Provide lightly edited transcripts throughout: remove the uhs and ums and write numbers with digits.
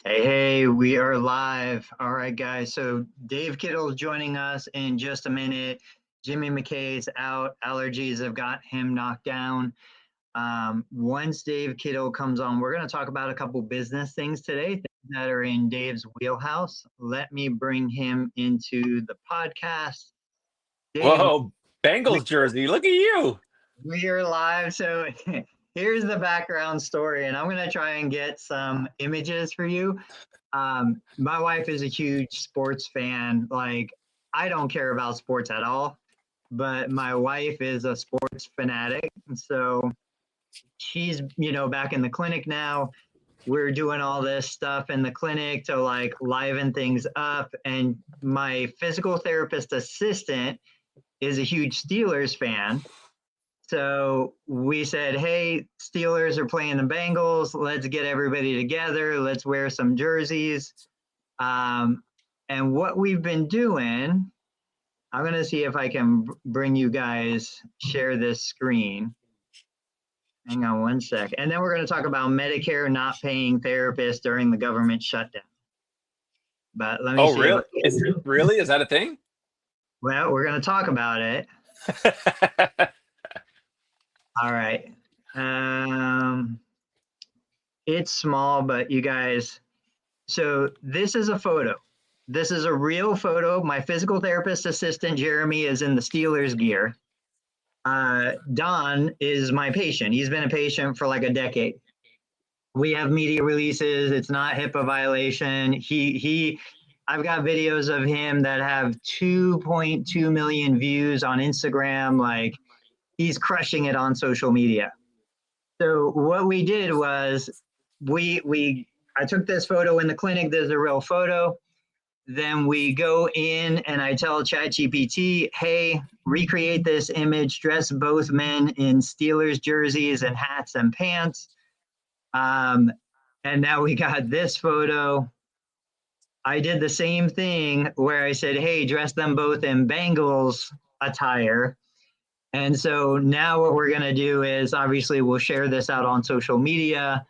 Hey, we are live. All right, guys. So Dave Kittle's joining us in just a minute. Jimmy McKay's out. Allergies have got him knocked down. Once Dave Kittle comes on, we're going to talk about a couple business things today, things that are in Dave's wheelhouse. Let me bring him into the podcast. Dave, Whoa, we, Bengals jersey. Look at you. we are live. So here's the background story, and I'm going to try and get some images for you. My wife is a huge sports fan. Like, I don't care about sports at all, but my wife is a sports fanatic. So she's, back in the clinic now. We're doing all this stuff in the clinic to like liven things up. And my physical therapist assistant is a huge Steelers fan. So we said, hey, Steelers are playing the Bengals. Let's get everybody together. Let's wear some jerseys. And what we've been doing, I'm going to see if I can bring you guys, share this screen. Hang on one sec. And then we're going to talk about Medicare not paying therapists during the government shutdown. But let me Oh, see. really? Is that a thing? Well, we're going to talk about it. All right. It's small, but you guys, so this is a photo. This is a real photo. My physical therapist assistant, Jeremy, is in the Steelers gear. Don is my patient. He's been a patient for like a decade. We have media releases. It's not HIPAA violation. I've got videos of him that have 2.2 million views on Instagram. Like, he's crushing it on social media. So what we did was I took this photo in the clinic. There's a real photo. Then we go in and I tell ChatGPT, hey, recreate this image, dress both men in Steelers jerseys and hats and pants. And now we got this photo. I did the same thing where I said, hey, dress them both in Bengals attire. And so now what we're going to do is obviously we'll share this out on social media.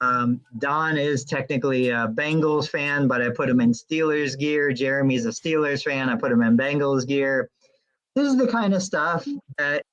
Don is technically a Bengals fan, but I put him in Steelers gear. Jeremy's a Steelers fan. I put him in Bengals gear. This is the kind of stuff that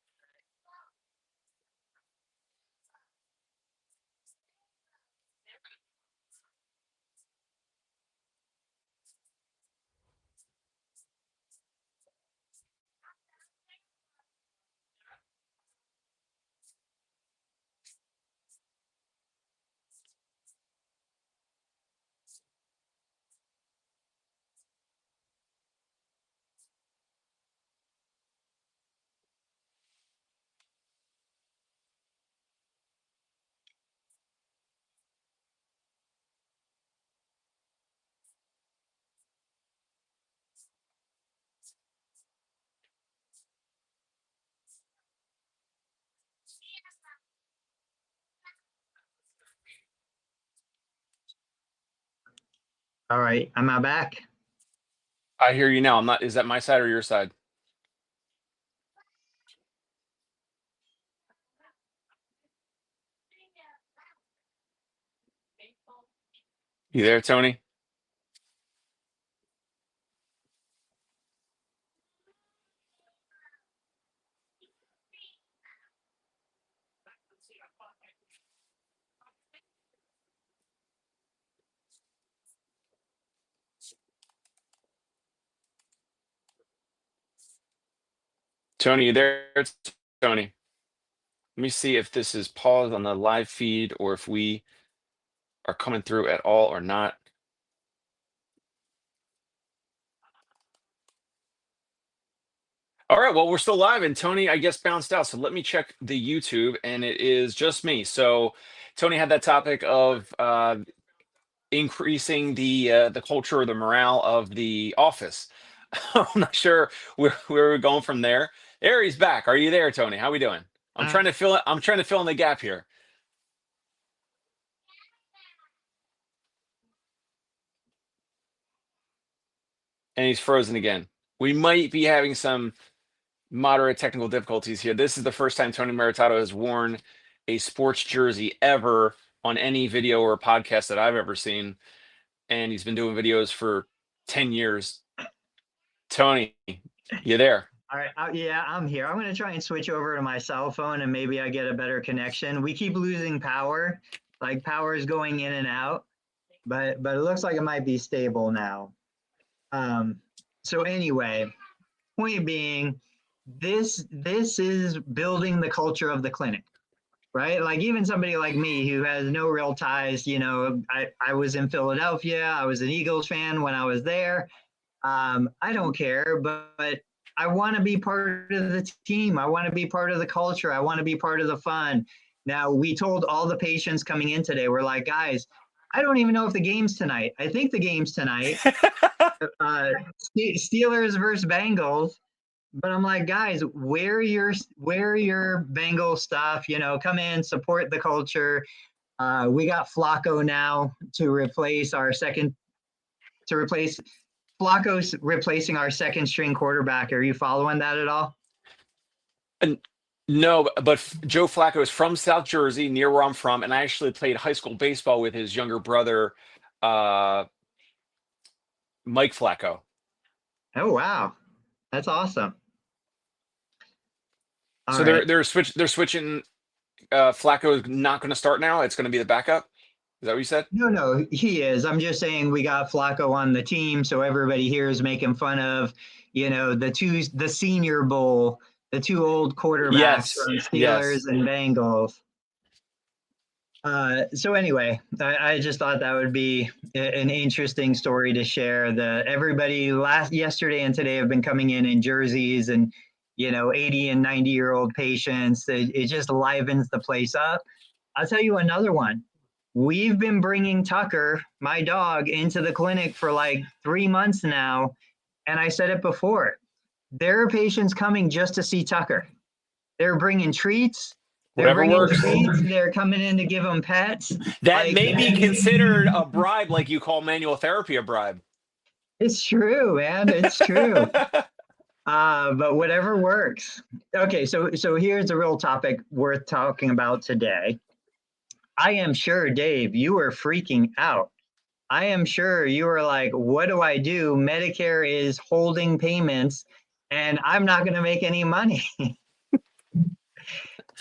all right, am I back? I hear you now. I'm not. Is that my side or your side? You there, Tony? Tony, you there? Tony. Let me see if this is paused on the live feed or if we are coming through at all or not. All right, well, we're still live, and Tony, I guess, bounced out. So let me check the YouTube, and it is just me. So Tony had that topic of increasing the culture or the morale of the office. I'm not sure where we're going from there. There, he's back. Are you there, Tony? How we doing? I'm Uh, trying to fill it. I'm trying to fill in the gap here. And he's frozen again. We might be having some moderate technical difficulties here. This is the first time Tony Maritato has worn a sports jersey ever on any video or podcast that I've ever seen. and he's been doing videos for 10 years. Tony, you there? All right. Yeah, I'm here. I'm going to try and switch over to my cell phone and maybe I get a better connection. We keep losing power. Like power is going in and out, but it looks like it might be stable now. So anyway, point being, this is building the culture of the clinic, right? Like even somebody like me who has no real ties, you know, I was in Philadelphia. I was an Eagles fan when I was there. I don't care, but I want to be part of the team. I want to be part of the culture. I want to be part of the fun. Now, we told all the patients coming in today, we're like, guys, I don't even know if the game's tonight. I think the game's tonight. Steelers versus Bengals. But I'm like, guys, wear your Bengal stuff, you know, come in, support the culture. We got Flacco now to replace Flacco's replacing our second string quarterback. Are you following that at all? And no, but Joe Flacco is from South Jersey, near where I'm from, and I actually played high school baseball with his younger brother, Mike Flacco. Oh wow, that's awesome. All So right. they're switching. Flacco is not going to start now. It's going to be the backup. Is that what you said? No, he is. I'm just saying we got Flacco on the team, so everybody here is making fun of, you know, the Senior Bowl, the two old quarterbacks Yes. from Steelers Yes. and Bengals. So anyway, I just thought that would be an interesting story to share. Everybody yesterday and today have been coming in jerseys and, you know, 80 and 90-year-old patients. It just livens the place up. I'll tell you another one. We've been bringing Tucker, my dog, into the clinic for like 3 months now. And I said it before, there are patients coming just to see Tucker. They're bringing treats. Whatever works. They're coming in to give them pets. That may be considered a bribe, like you call manual therapy a bribe. It's true, man. It's true. But whatever works. Okay, so here's a real topic worth talking about today. I am sure, Dave, you were freaking out. I am sure you were like, what do I do? Medicare is holding payments and I'm not going to make any money.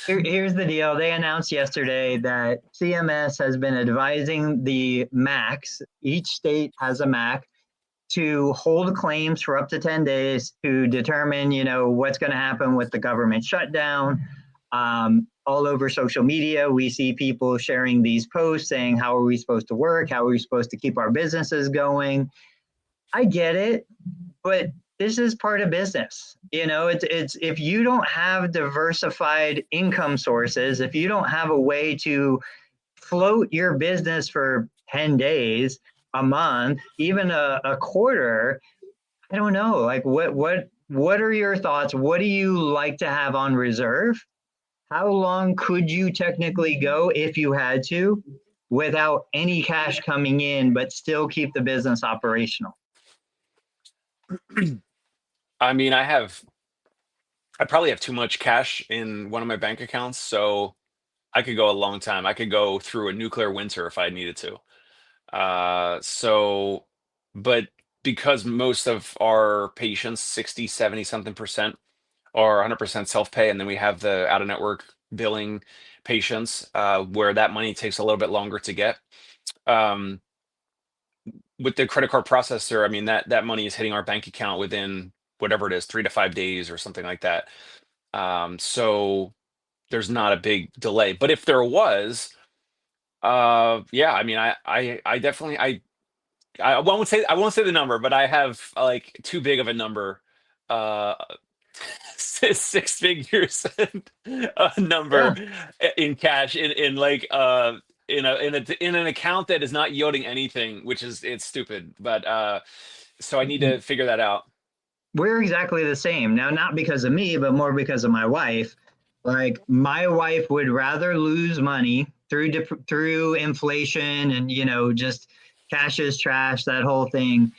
Here's the deal. They announced yesterday that CMS has been advising the MACs, each state has a MAC, to hold claims for up to 10 days to determine, you know, what's going to happen with the government shutdown. All over social media, we see people sharing these posts saying, how are we supposed to work? How are we supposed to keep our businesses going? I get it, but this is part of business. You know, it's if you don't have diversified income sources, if you don't have a way to float your business for 10 days, a month, even a quarter, I don't know. Like what are your thoughts? What do you like to have on reserve? How long could you technically go if you had to without any cash coming in, but still keep the business operational? I mean, I probably have too much cash in one of my bank accounts, so I could go a long time. I could go through a nuclear winter if I needed to. But because most of our patients, 60, 70 something percent, are 100% self-pay, and then we have the out-of-network billing patients, where that money takes a little bit longer to get. With the credit card processor, I mean, that money is hitting our bank account within whatever it is, 3 to 5 days or something like that. So there's not a big delay. But if there was, yeah, I mean, I definitely I won't say the number, but I have like too big of a number. 6 figures number in cash in like in an account that is not yielding anything, which is it's stupid. But so I need to figure that out. We're exactly the same. Now, not because of me, but more because of my wife. Like my wife would rather lose money through inflation and, you know, just cash is trash, that whole thing.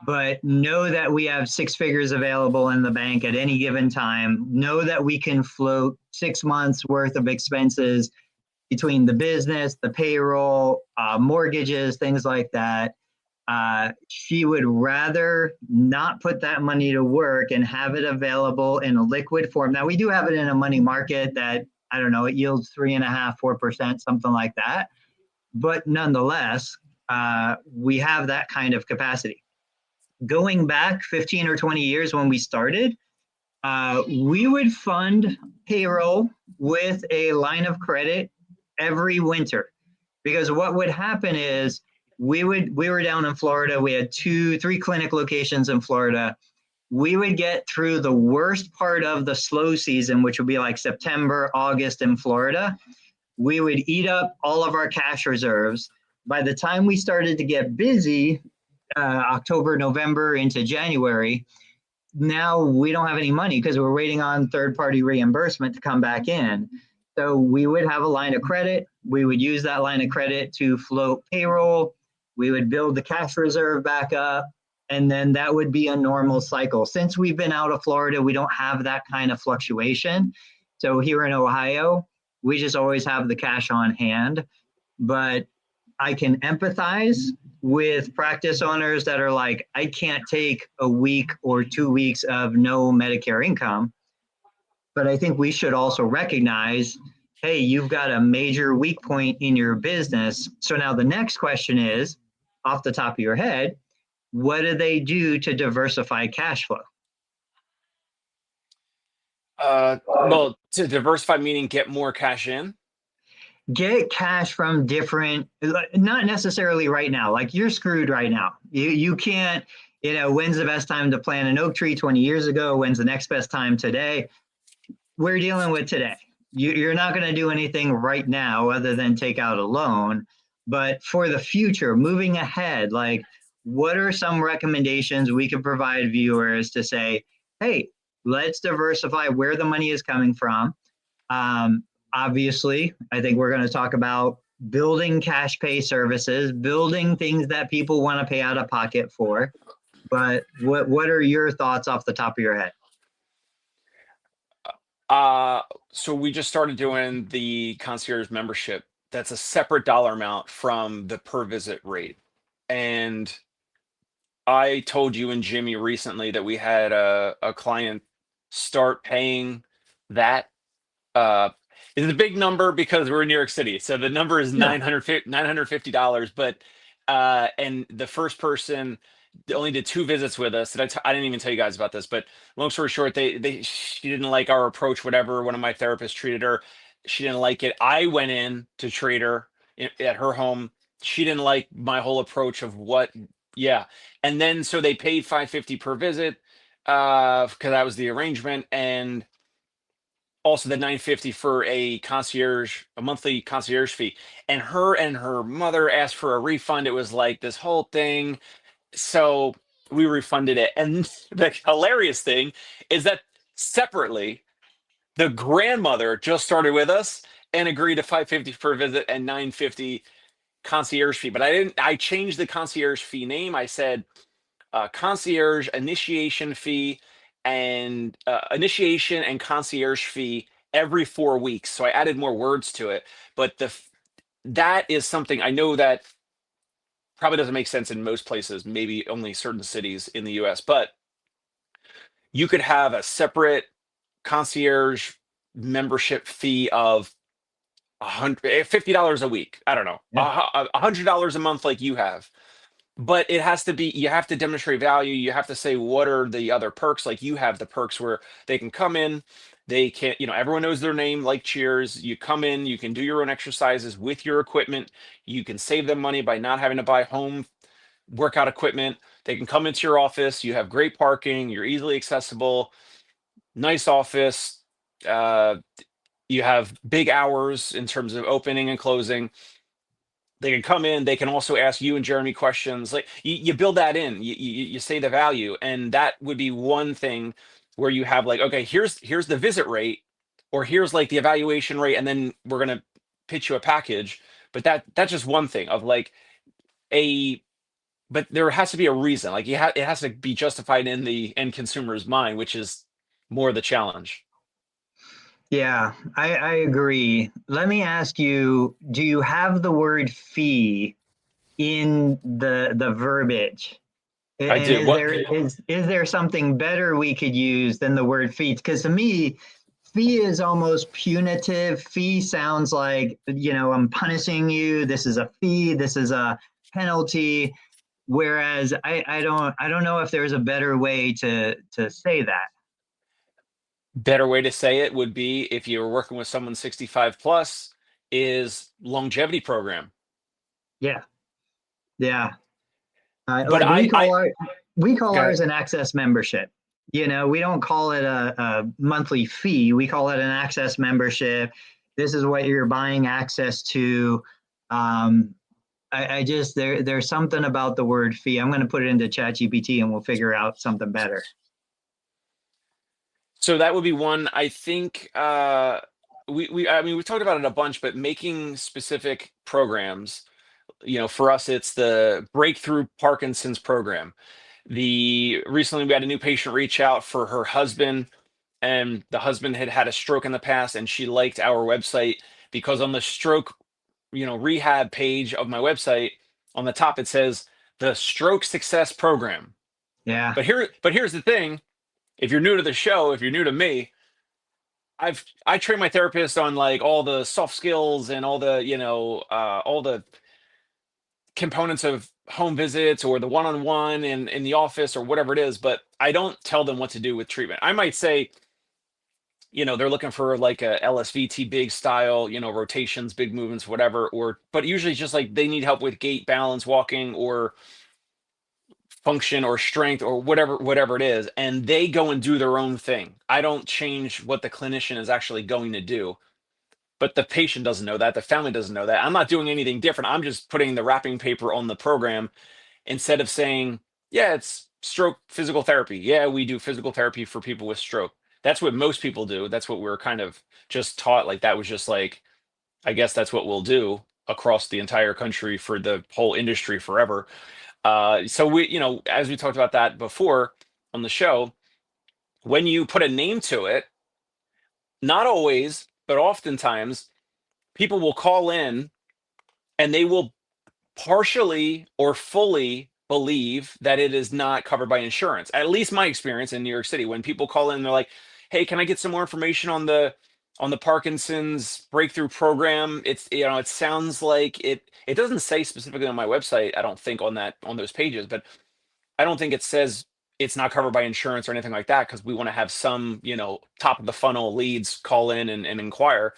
But know that we have 6 figures available in the bank at any given time. Know that we can float 6 months worth of expenses between the business, the payroll, mortgages, things like that. She would rather not put that money to work and have it available in a liquid form. Now we do have it in a money market that, I don't know, it yields 3.5%, 4%, something like that. But nonetheless, we have that kind of capacity. Going back 15 or 20 years when we started, we would fund payroll with a line of credit every winter, because what would happen is we were down in Florida. We had 3 clinic locations in Florida. We would get through the worst part of the slow season, which would be like September, August in Florida. We would eat up all of our cash reserves. By the time we started to get busy, October, November into January, now we don't have any money because we're waiting on third-party reimbursement to come back in. So we would have a line of credit. We would use that line of credit to float payroll. We would build the cash reserve back up, and then that would be a normal cycle. Since we've been out of Florida, we don't have that kind of fluctuation. So here in Ohio, we just always have the cash on hand. But I can empathize with practice owners that are like, I can't take a week or 2 weeks of no Medicare income. But I think we should also recognize, hey, you've got a major weak point in your business. So now the next question is, off the top of your head, what do they do to diversify cash flow? Well, to diversify meaning get more cash in. Get cash from different, not necessarily right now. Like you're screwed right now. You can't, when's the best time to plant an oak tree 20 years ago? When's the next best time today? We're dealing with today. You're not going to do anything right now other than take out a loan. But for the future, moving ahead, like what are some recommendations we could provide viewers to say, hey, let's diversify where the money is coming from? Obviously, I think we're going to talk about building cash pay services, building things that people want to pay out of pocket for. But what are your thoughts off the top of your head? So we just started doing the concierge membership. That's a separate dollar amount from the per visit rate. And I told you and Jimmy recently that we had a client start paying that. It's a big number because we're in New York City. So the number is Yeah. $950, but and the first person only did 2 visits with us. I didn't even tell you guys about this, but long story short, she didn't like our approach, whatever. One of my therapists treated her. She didn't like it. I went in to treat her at her home. She didn't like my whole approach of what, yeah. And then so they paid 550 per visit, because that was the arrangement. And also the 950 for a monthly concierge fee. And her mother asked for a refund. It was like this whole thing. So we refunded it. And the hilarious thing is that separately, the grandmother just started with us and agreed to 550 per visit and 950 concierge fee. But I changed the concierge fee name. I said concierge initiation fee and initiation and concierge fee every 4 weeks. So I added more words to it. But that is something I know that probably doesn't make sense in most places, maybe only certain cities in the US, but you could have a separate concierge membership fee of $50 a week. I don't know, Yeah. $100 a month, like you have. But it has to be, you have to demonstrate value. You have to say, what are the other perks? Like you have the perks where they can come in, they can, everyone knows their name, like Cheers. You come in, you can do your own exercises with your equipment. You can save them money by not having to buy home workout equipment. They can come into your office. You have great parking. You're easily accessible. Nice office. Uh, you have big hours in terms of opening and closing. They can come in. They can also ask you and Jeremy questions. Like you build that in. You say the value, and that would be one thing where you have like, okay, here's the visit rate, or here's like the evaluation rate, and then we're gonna pitch you a package. But that's just one thing of like a. But there has to be a reason. Like it has to be justified in the end consumer's mind, which is more the challenge. Yeah, I agree. Let me ask you, do you have the word fee in the verbiage. I And do. What? is there something better we could use than the word fee? Because to me, fee is almost punitive. Fee sounds like, I'm punishing you. This is a fee. This is a penalty. Whereas I don't know if there's a better way to say that. Better way to say it would be if you were working with someone 65 plus is longevity program. Yeah, yeah. But Like we call Go ahead. ours an access membership. We don't call it a monthly fee. We call it an access membership. This is what you're buying access to. Um, I just there's something about the word fee. I'm going to put it into ChatGPT and we'll figure out something better. So that would be one. I think I mean we've talked about it a bunch, but making specific programs, for us it's the Breakthrough Parkinson's program. The recently we had a new patient reach out for her husband, and the husband had had a stroke in the past, and she liked our website because on the stroke, rehab page of my website, on the top it says the Stroke Success Program. Yeah, But here's the thing: if you're new to the show, if you're new to me, I train my therapist on like all the soft skills and all the components of home visits or the one-on-one in the office or whatever it is, but I don't tell them what to do with treatment. I might say, they're looking for like a LSVT big style, rotations, big movements, whatever, but usually it's just like they need help with gait, balance, walking, or function or strength or whatever it is, and they go and do their own thing. I don't change what the clinician is actually going to do, but the patient doesn't know that, the family doesn't know that. I'm not doing anything different. I'm just putting the wrapping paper on the program instead of saying, yeah, it's stroke physical therapy. Yeah, we do physical therapy for people with stroke. That's what most people do. That's what we're kind of just taught. Like that was just like, I guess that's what we'll do across the entire country for the whole industry forever. So we, as we talked about that before on the show, when you put a name to it, not always, but oftentimes people will call in and they will partially or fully believe that it is not covered by insurance. At least my experience in New York City, when people call in, they're like, "Hey, can I get some more information on the Parkinson's breakthrough program?" It's it sounds like it doesn't say specifically on my website, I don't think on those pages, but I don't think it says it's not covered by insurance or anything like that because we want to have some, top of the funnel leads call in and inquire.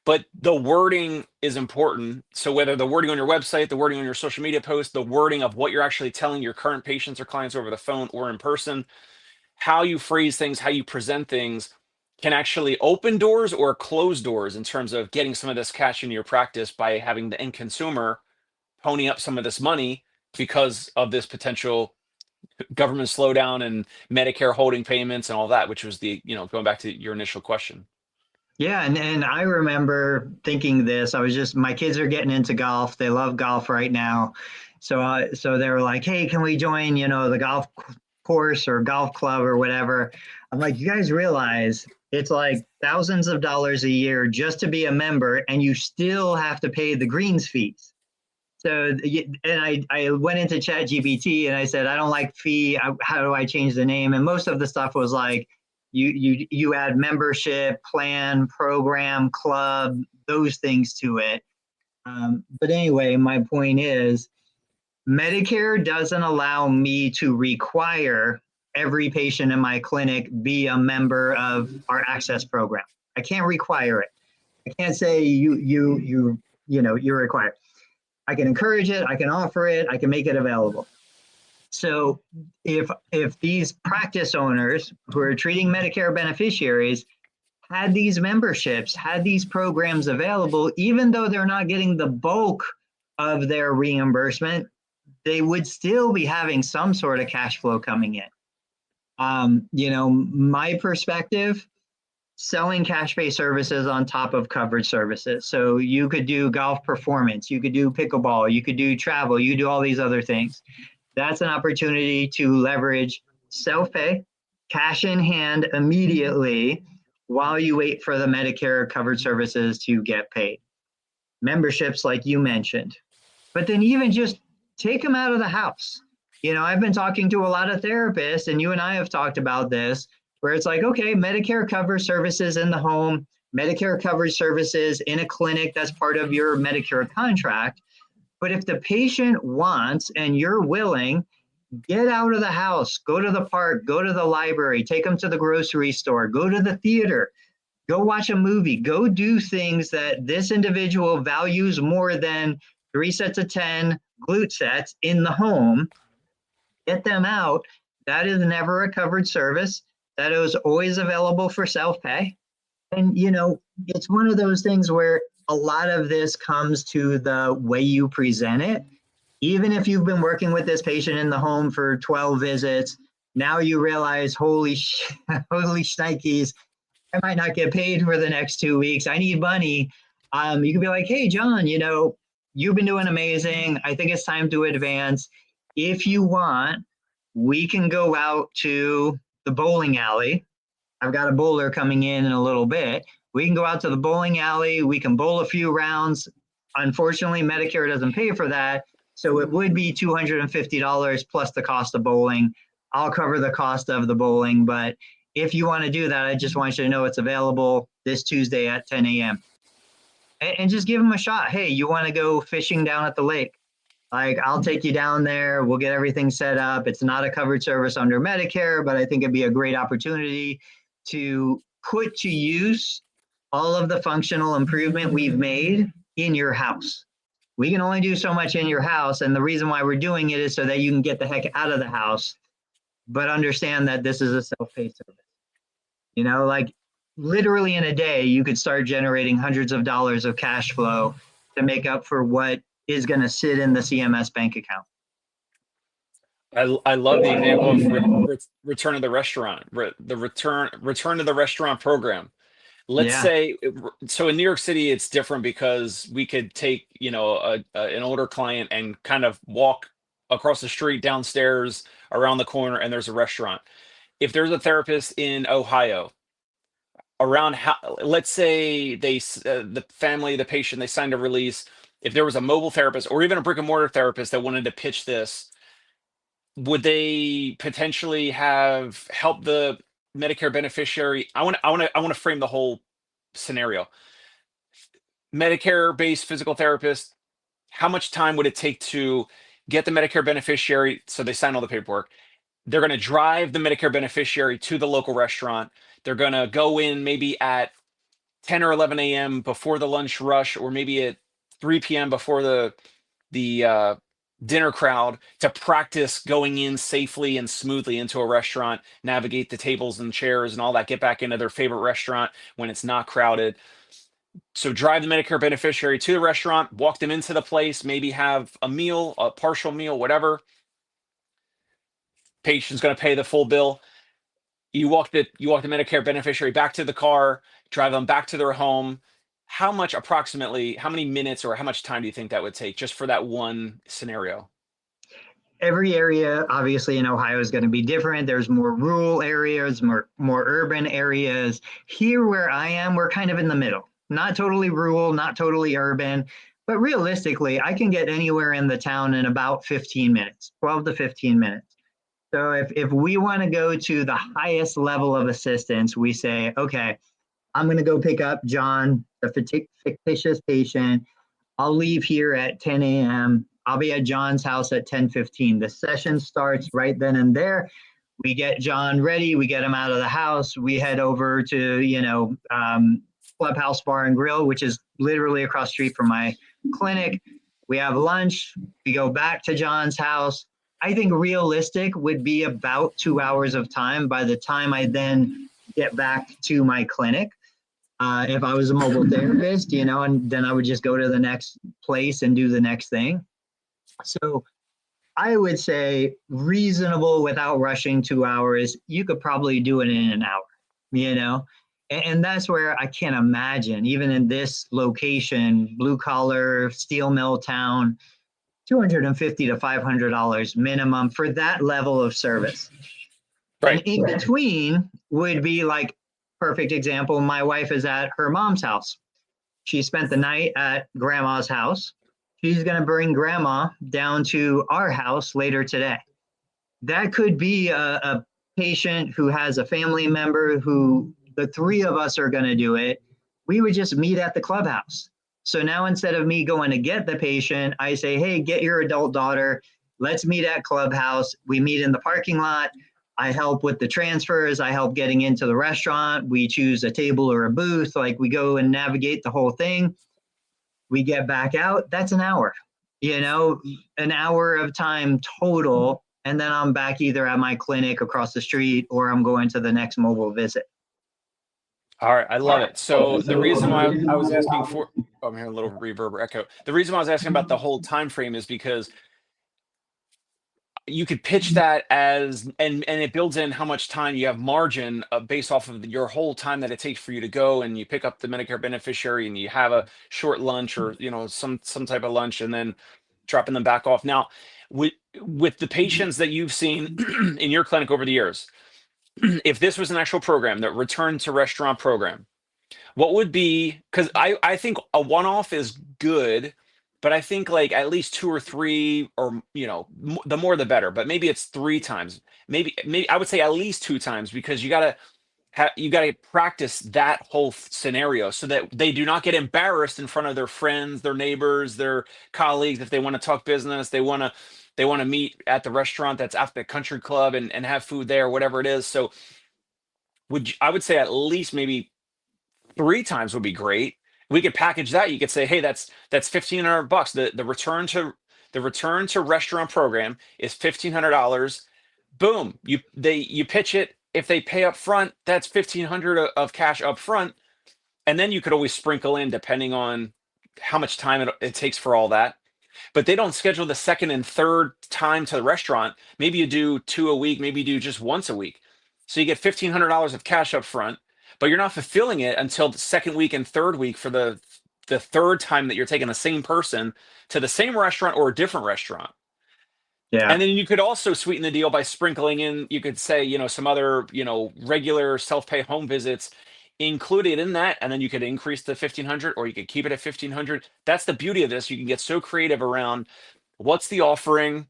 But the wording is important. So whether the wording on your website, the wording on your social media post, the wording of what you're actually telling your current patients or clients over the phone or in person, how you phrase things, how you present things can actually open doors or close doors in terms of getting some of this cash into your practice by having the end consumer pony up some of this money because of this potential government slowdown and Medicare holding payments and all that, which was going back to your initial question. yeah, and I remember thinking this. My kids are getting into golf. They love golf right now, so they were like, "Hey, can we join? The golf course or golf club or whatever." I'm like, "You guys realize it's like thousands of dollars a year just to be a member, and you still have to pay the greens fees." So, and I went into ChatGPT and I said, I don't like fee. How do I change the name? And most of the stuff was like, you add membership, plan, program, club, those things to it. But anyway, my point is, Medicare doesn't allow me to require every patient in my clinic be a member of our access program. I can't require it. I can't say you're required. I can encourage it, I can offer it, I can make it available. So if these practice owners who are treating Medicare beneficiaries had these memberships, had these programs available, even though they're not getting the bulk of their reimbursement, they would still be having some sort of cash flow coming in. My perspective, selling cash-based services on top of coverage services. So you could do golf performance, you could do pickleball, you could do travel, you do all these other things. That's an opportunity to leverage self-pay, cash in hand immediately while you wait for the Medicare covered services to get paid. Memberships, like you mentioned. but then even just take them out of the house. You know, I've been talking to a lot of therapists, and you and I have talked about this, where it's like, okay, Medicare covers services in the home, Medicare covers services in a clinic that's part of your Medicare contract. But if the patient wants and you're willing, get out of the house, go to the park, go to the library, take them to the grocery store, go to the theater, go watch a movie, go do things that this individual values more than 3 sets of 10 glute sets in the home. Get them out. That is never a covered service. That is always available for self-pay. And, you know, it's one of those things where a lot of this comes to the way you present it. Even if you've been working with this patient in the home for 12 visits, now you realize, holy shnikes, I might not get paid for the next 2 weeks. I need money. You can be like, hey, John, you know, you've been doing amazing. I think it's time to advance. If you want, we can go out to the bowling alley. I've got a bowler coming in a little bit. We can go out to the bowling alley. We can bowl a few rounds. Unfortunately, Medicare doesn't pay for that. So it would be $250 plus the cost of bowling. I'll cover the cost of the bowling. But if you want to do that, I just want you to know it's available this Tuesday at 10 a.m. And just give them a shot. Hey, you want to go fishing down at the lake? Like, I'll take you down there. We'll get everything set up. It's not a covered service under Medicare, but I think it'd be a great opportunity to put to use all of the functional improvement we've made in your house. We can only do so much in your house. And the reason why we're doing it is so that you can get the heck out of the house, but understand that this is a self-pay service. You know, like literally in a day, you could start generating hundreds of dollars of cash flow to make up for what is going to sit in the CMS bank account. I love the example of return to the restaurant, the return to the restaurant program. Let's Yeah. say, so in New York City, it's different because we could take, you know, an older client and kind of walk across the street, downstairs, around the corner, and there's a restaurant. If there's a therapist in Ohio, around how, let's say the family, the patient, they signed a release. If there was a mobile therapist or even a brick and mortar therapist that wanted to pitch this, would they potentially have helped the Medicare beneficiary? I want to frame the whole scenario. Medicare-based physical therapist, how much time would it take to get the Medicare beneficiary so they sign all the paperwork? They're going to drive the Medicare beneficiary to the local restaurant. They're going to go in maybe at 10 or 11 a.m. before the lunch rush, or maybe at 3 p.m. before the dinner crowd, to practice going in safely and smoothly into a restaurant, navigate the tables and chairs and all that, get back into their favorite restaurant when it's not crowded. So drive the Medicare beneficiary to the restaurant, walk them into the place, maybe have a meal, a partial meal, whatever. Patient's going to pay the full bill. You walk the Medicare beneficiary back to the car, drive them back to their home. How much, approximately, how many minutes or how much time do you think that would take just for that one scenario? Every area, obviously, in Ohio is going to be different. There's more rural areas, more urban areas. Here where I am, we're kind of in the middle. Not totally rural, not totally urban, but realistically, I can get anywhere in the town in about 15 minutes, 12 to 15 minutes. So if we want to go to the highest level of assistance, we say, okay, I'm going to go pick up John, the fictitious patient. I'll leave here at 10 a.m. I'll be at John's house at 10:15. The session starts right then and there. We get John ready. We get him out of the house. We head over to, Clubhouse Bar and Grill, which is literally across the street from my clinic. We have lunch. We go back to John's house. I think realistic would be about 2 hours of time by the time I then get back to my clinic. If I was a mobile therapist, and then I would just go to the next place and do the next thing. So I would say reasonable without rushing 2 hours. You could probably do it in an hour, and that's where I can't imagine, even in this location, blue collar, steel mill town, $250 to $500 minimum for that level of service. Right. And in between would be like, perfect example, my wife is at her mom's house. She spent the night at grandma's house. she's going to bring grandma down to our house later today. That could be a patient who has a family member who the three of us are going to do it. We would just meet at the clubhouse. So now instead of me going to get the patient, I say, hey, get your adult daughter. Let's meet at clubhouse. We meet in the parking lot. I help with the transfers. I help getting into the restaurant. We choose a table or a booth. Like we go and navigate the whole thing. We get back out. That's an hour, an hour of time total. And then I'm back either at my clinic across the street or I'm going to the next mobile visit. All right, I love it. So the reason why I was asking for, I'm hearing a little reverb or echo. The reason why I was asking about the whole time frame is because you could pitch that as, and it builds in how much time you have margin based off of your whole time that it takes for you to go and you pick up the Medicare beneficiary and you have a short lunch or some type of lunch and then dropping them back off. Now, with the patients that you've seen in your clinic over the years, if this was an actual program, that return to restaurant program, what would be, because I think a one-off is good, but I think like at least 2 or 3, or the more the better, but maybe it's 3 times, maybe I would say at least 2 times, because you gotta practice that whole scenario so that they do not get embarrassed in front of their friends, their neighbors, their colleagues. If they want to talk business, they want to meet at the restaurant that's at the country club and have food there, whatever it is. So I would say at least maybe 3 times would be great. We could package that. You could say, hey, that's $1,500. The return to restaurant program is $1,500. Boom. You pitch it. If they pay up front, that's $1,500 of cash up front. And then you could always sprinkle in depending on how much time it takes for all that. But they don't schedule the second and third time to the restaurant. Maybe you do 2 a week, maybe you do just once a week. So you get $1,500 of cash up front, but you're not fulfilling it until the second week and third week for the third time that you're taking the same person to the same restaurant or a different restaurant. Yeah. And then you could also sweeten the deal by sprinkling in, you could say, some other, regular self-pay home visits included in that. And then you could increase the 1,500 or you could keep it at 1,500. That's the beauty of this. You can get so creative around what's the offering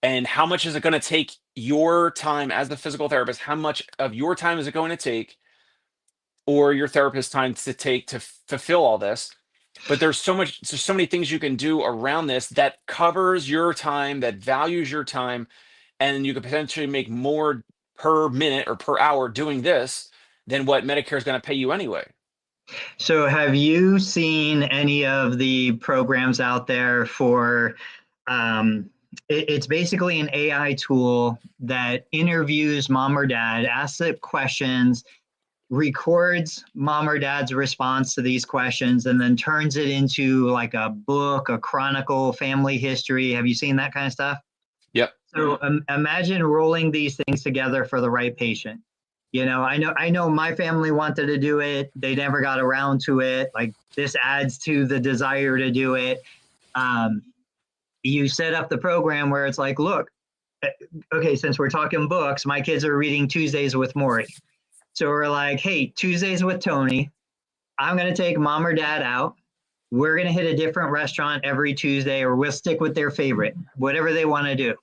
and how much is it going to take your time as the physical therapist? How much of your time is it going to take, or your therapist's time to take to fulfill all this? But there's so many things you can do around this that covers your time, that values your time, and you could potentially make more per minute or per hour doing this than what Medicare is going to pay you anyway. So have you seen any of the programs out there for, it's basically an AI tool that interviews mom or dad, asks it questions, records mom or dad's response to these questions, and then turns it into like a book, a chronicle, family history. Have you seen that kind of stuff? Yep. So imagine rolling these things together for the right patient. I know my family wanted to do it. They never got around to it. Like, this adds to the desire to do it. You set up the program where it's like, look, okay, since we're talking books, my kids are reading Tuesdays with Morrie. So we're like, hey, Tuesdays with Tony, I'm going to take mom or dad out. We're going to hit a different restaurant every Tuesday, or we'll stick with their favorite, whatever they want to do.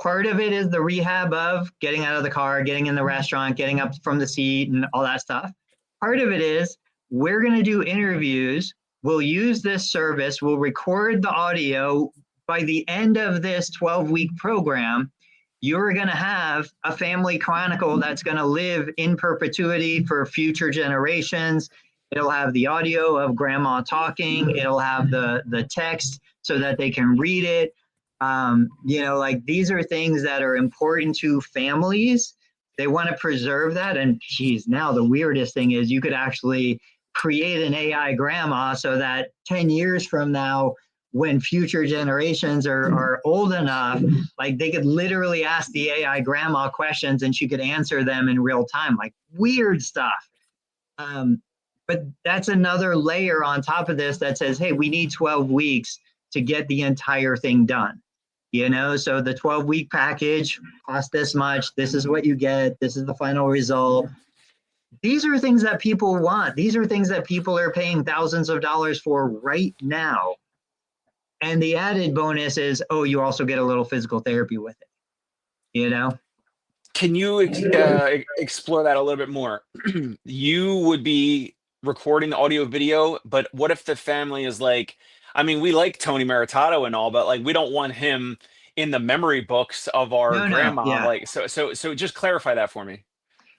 Part of it is the rehab of getting out of the car, getting in the restaurant, getting up from the seat and all that stuff. Part of it is we're going to do interviews. We'll use this service. We'll record the audio. By the end of this 12-week program, you're going to have a family chronicle that's going to live in perpetuity for future generations. It'll have the audio of grandma talking. It'll have the text so that they can read it. These are things that are important to families. They want to preserve that. And geez, now the weirdest thing is you could actually create an AI grandma so that 10 years from now, when future generations are old enough, like, they could literally ask the AI grandma questions and she could answer them in real time, like weird stuff. But that's another layer on top of this that says, hey, we need 12 weeks to get the entire thing done. So the 12-week package costs this much. This is what you get. This is the final result. These are things that people want. These are things that people are paying thousands of dollars for right now. And the added bonus is, oh, you also get a little physical therapy with it, you know? Can you explore that a little bit more? You would be recording the audio video, but what if the family is like, I mean, we like Tony Maritato and all, but like we don't want him in the memory books of our No, no, grandma. yeah. Like, so just clarify that for me.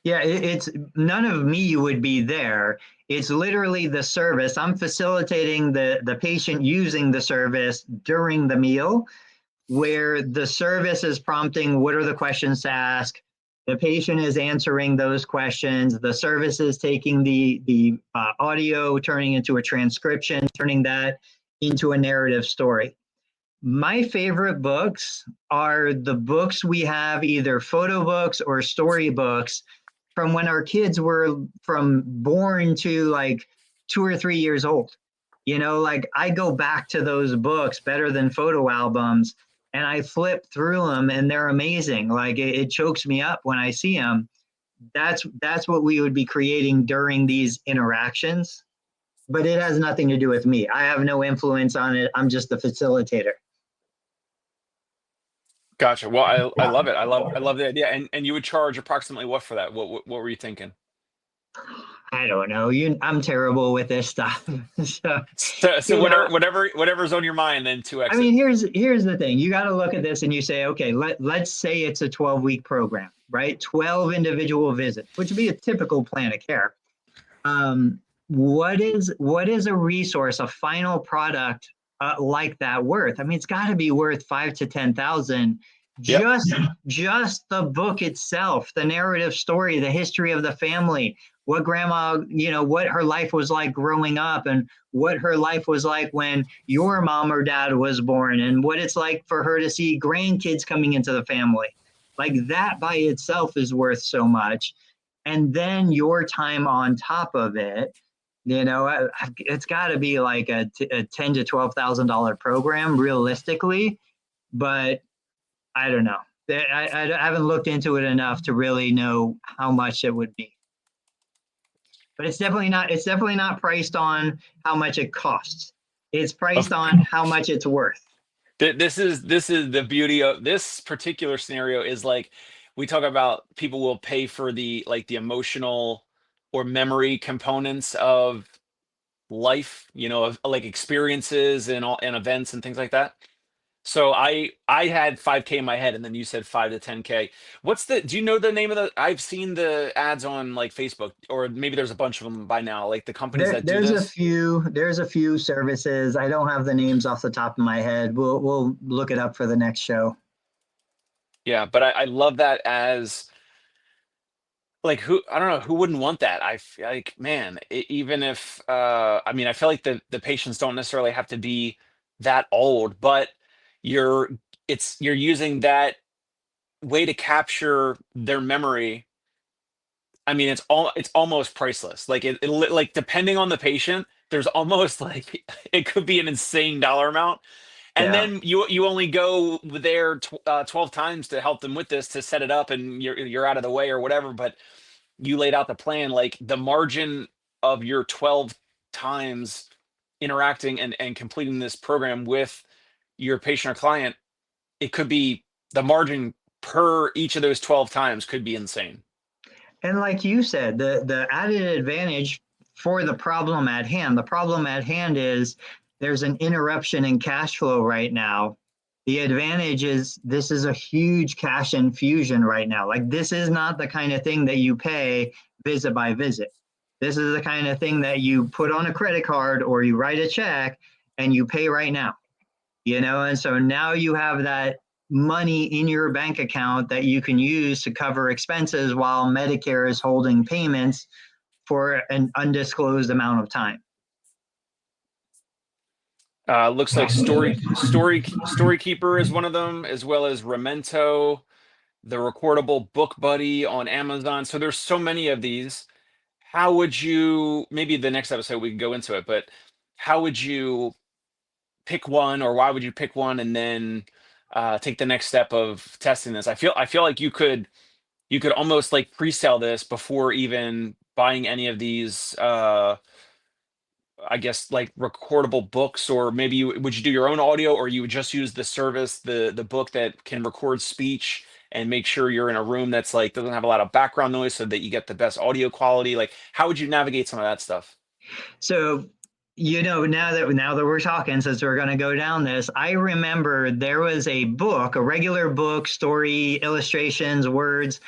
Yeah, it's none of me would be there. It's literally the service. I'm facilitating the patient using the service during the meal, where the service is prompting what are the questions to ask. The patient is answering those questions. The service is taking the audio, turning into a transcription, turning that into a narrative story. My favorite books are the books we have, either photo books or story books from when our kids were from born to like 2 or 3 years old. You know, like I go back to those books better than photo albums, and I flip through them and they're amazing. Like it chokes me up when I see them. That's what we would be creating during these interactions, but it has nothing to do with me. I have no influence on it. I'm just the facilitator. Gotcha. Well, I love it. I love the idea. And you would charge approximately what for that? What were you thinking? I don't know. I'm terrible with this stuff. So, So you know, whatever's on your mind, then two I X it. mean, here's the thing. You got to look at this and you say, okay, let's say it's a 12-week program, right? 12 individual visits, which would be a typical plan of care. What is a resource, a final product like that worth? I mean, it's got to be worth 5 to 10,000. Yep. Just the book itself, the narrative story, the history of the family, what grandma, what her life was like growing up, and what her life was like when your mom or dad was born, and what it's like for her to see grandkids coming into the family. Like that by itself is worth so much. And then your time on top of it, it's got to be like a $10,000 to $12,000 program realistically, but I don't know. I haven't looked into it enough to really know how much it would be. But it's definitely not. It's definitely not priced on how much it costs. It's priced Of on how much it's worth. this is the beauty of this particular scenario is like we talk about people will pay for the like the emotional or memory components of life, of like experiences and all and events and things like that. So I had 5K in my head and then you said 5 to 10K. Do you know the name of I've seen the ads on like Facebook or maybe there's a bunch of them by now, like the companies There, that do there's a this. few. There's a few services. I don't have the names off the top of my head. We'll look it up for the next show. Yeah, but I love that as like who I don't know who wouldn't want that. I feel like man, even if I mean I feel like the patients don't necessarily have to be that old, but you're you're using that way to capture their memory. I mean, it's almost priceless. Like like depending on the patient, there's almost like it could be an insane dollar amount. And Yeah. then you only go there 12 times to help them with this to set it up and you're out of the way or whatever, but you laid out the plan like the margin of your 12 times interacting and completing this program with your patient or client, it could be the margin per each of those 12 times could be insane. And like you said, the added advantage for the problem at hand. The problem at hand is there's an interruption in cash flow right now. The advantage is this is a huge cash infusion right now. Like this is not the kind of thing that you pay visit by visit. This is the kind of thing that you put on a credit card or you write a check and you pay right now. And so now you have that money in your bank account that you can use to cover expenses while Medicare is holding payments for an undisclosed amount of time. Looks like Storykeeper is one of them, as well as Remento, the recordable book buddy on Amazon. So there's so many of these. How would you, maybe the next episode we can go into it, but how would you pick one or why would you pick one and then take the next step of testing this? I feel like you could almost like pre-sell this before even buying any of these I guess like recordable books, or maybe would you do your own audio, or you would just use the service, the book that can record speech and make sure you're in a room that's like doesn't have a lot of background noise so that you get the best audio quality? Like, how would you navigate some of that stuff? So, now that we're talking, since we're going to go down this, I remember there was a book, a regular book, story, illustrations, words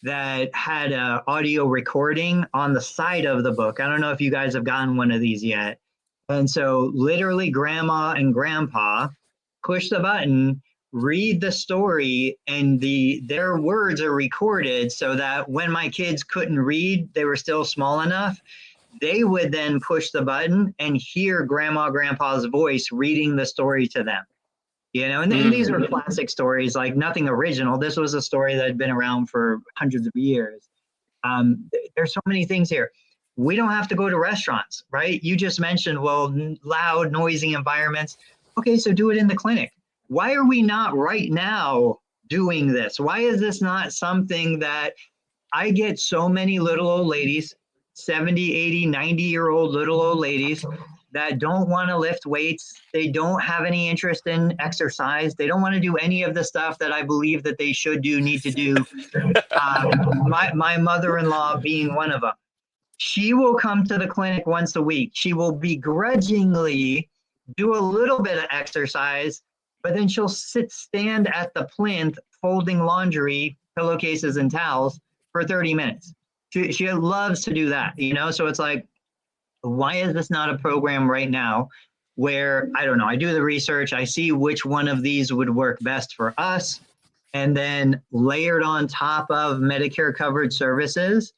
that had a audio recording on the side of the book. I don't know if you guys have gotten one of these yet. And so literally grandma and grandpa push the button, read the story, and their words are recorded so that when my kids couldn't read, they were still small enough, they would then push the button and hear grandma, grandpa's voice reading the story to them. And these were classic stories, like nothing original. This was a story that had been around for hundreds of years. There's so many things here. We don't have to go to restaurants, right? You just mentioned, well, loud, noisy environments. Okay, so do it in the clinic. Why are we not right now doing this? Why is this not something that I get so many little old ladies, 70, 80, 90-year-old little old ladies that don't want to lift weights. They don't have any interest in exercise. They don't want to do any of the stuff that I believe that they should do, need to do. My mother-in-law being one of them. She will come to the clinic once a week. She will begrudgingly do a little bit of exercise, but then she'll stand at the plinth folding laundry, pillowcases, and towels for 30 minutes. She loves to do that, So it's like, why is this not a program right now where, I don't know, I do the research, I see which one of these would work best for us, and then layered on top of Medicare covered services,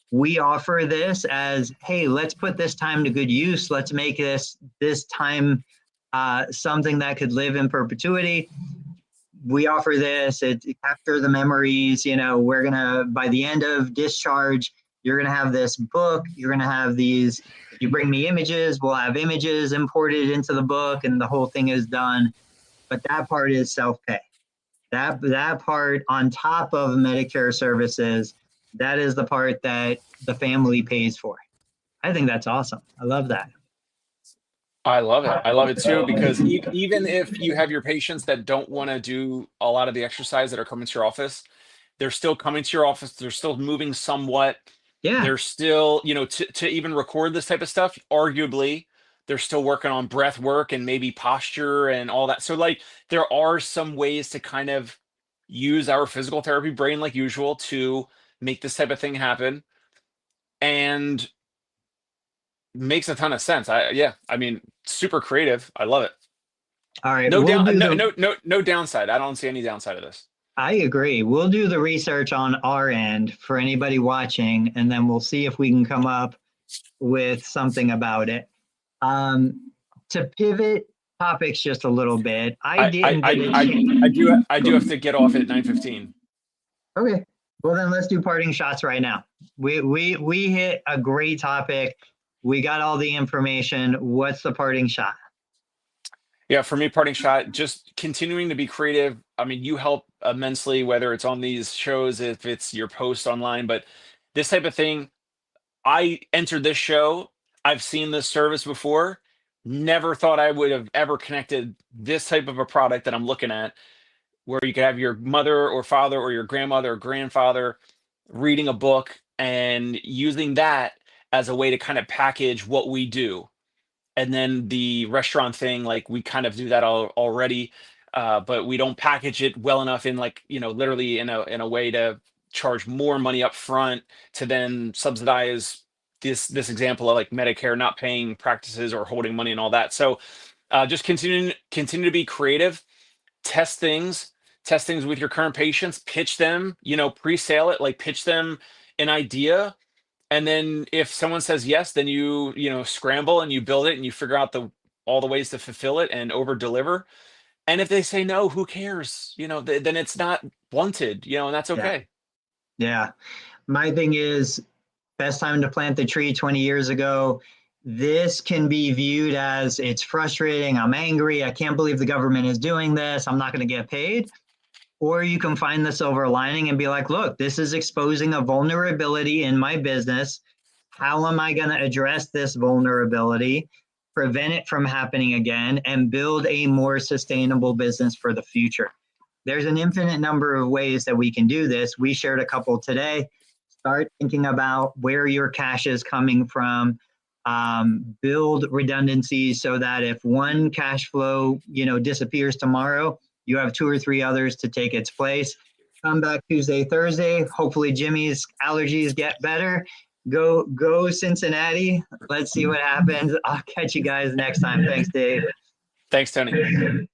we offer this as, hey, let's put this time to good use. Let's make this time something that could live in perpetuity. We offer this, it capture the memories, we're gonna, by the end of discharge, you're gonna have this book, you're gonna have these, you bring me images, we'll have images imported into the book and the whole thing is done. But that part is self-pay. That part on top of Medicare services, that is the part that the family pays for. I think that's awesome. I love that. I love it. I love it too, because even if you have your patients that don't want to do a lot of the exercise that are coming to your office, they're still coming to your office. They're still moving somewhat. Yeah. They're still, to even record this type of stuff, arguably, they're still working on breath work and maybe posture and all that. So like there are some ways to kind of use our physical therapy brain like usual to make this type of thing happen. And makes a ton of sense. I mean, super creative. I love it. All right. No downside. I don't see any downside of this. I agree. We'll do the research on our end for anybody watching, and then we'll see if we can come up with something about it. To pivot topics just a little bit, I do have to get off at 9:15. Okay. Well, then let's do parting shots right now. We hit a great topic. We got all the information. What's the parting shot? Yeah, for me, parting shot, just continuing to be creative. I mean, you help immensely, whether it's on these shows, if it's your post online, but this type of thing, I entered this show. I've seen this service before. Never thought I would have ever connected this type of a product that I'm looking at, where you could have your mother or father or your grandmother or grandfather reading a book and using that as a way to kind of package what we do. And then the restaurant thing, like we kind of do that already, but we don't package it well enough in like, literally in a way to charge more money up front to then subsidize this example of like Medicare not paying practices or holding money and all that. So just continue to be creative, test things with your current patients, pitch them, pre-sale it, like pitch them an idea. And then if someone says yes, then you scramble and you build it and you figure out all the ways to fulfill it and over deliver. And if they say no, who cares? Then it's not wanted, and that's okay. Yeah. My thing is, best time to plant the tree 20 years ago. This can be viewed as, it's frustrating, I'm angry, I can't believe the government is doing this, I'm not going to get paid. Or you can find the silver lining and be like, look, this is exposing a vulnerability in my business. how am I going to address this vulnerability, prevent it from happening again, and build a more sustainable business for the future? There's an infinite number of ways that we can do this. We shared a couple today. Start thinking about where your cash is coming from. Build redundancies so that if one cash flow, disappears tomorrow, you have 2 or 3 others to take its place. Come back Tuesday, Thursday. Hopefully Jimmy's allergies get better. Go Cincinnati. Let's see what happens. I'll catch you guys next time. Thanks, Dave. Thanks, Tony.